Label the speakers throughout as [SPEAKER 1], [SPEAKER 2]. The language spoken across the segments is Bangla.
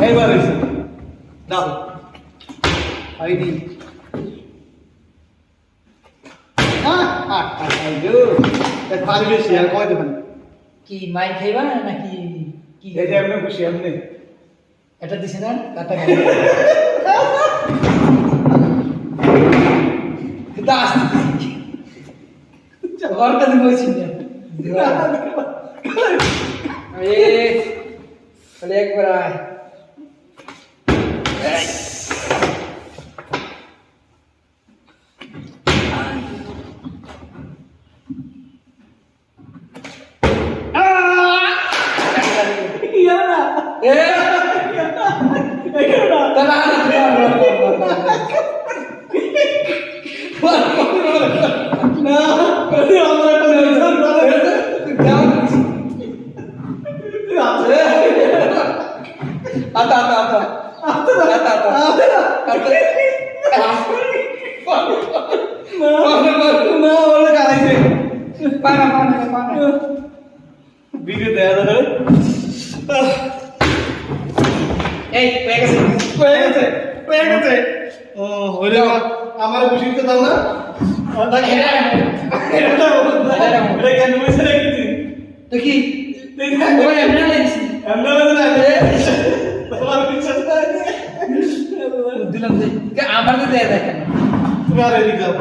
[SPEAKER 1] এইবার হয়েছে দাও আইডি পারবে শেয়ার করে দেবেন
[SPEAKER 2] কি মাই খাইবা নাকি কি
[SPEAKER 1] এই যে এমনি খুশি এমনি
[SPEAKER 2] এটা দিছে না কাটা দাস ঘরটা দিব চিনি আরে একবার আয়
[SPEAKER 1] ভিডিও দেয়া যাবে
[SPEAKER 2] এই
[SPEAKER 1] পেয়ে গেছে ও হইলে আমার খুশি তো দাও না এটা কেন বসে রেখেছি
[SPEAKER 2] তো কি ওই এমনি লাগছে
[SPEAKER 1] এমনি না তোমার বিশ্বাস নাই
[SPEAKER 2] দিলাম যে আমার তো দেয়া দেখেন
[SPEAKER 1] তুমি আর এদিকে যাও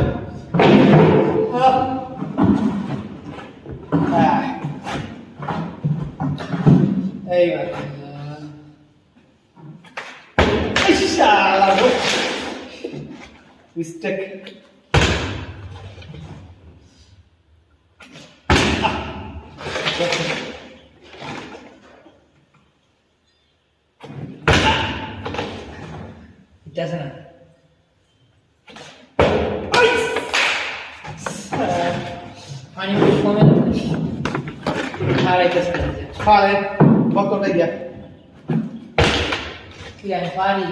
[SPEAKER 1] এইবার শালা মিস্টেক
[SPEAKER 2] এটা আছে না পানি কমে আর এটা আছে
[SPEAKER 1] ফারে কতটা গিয়া
[SPEAKER 2] কি আমি পারি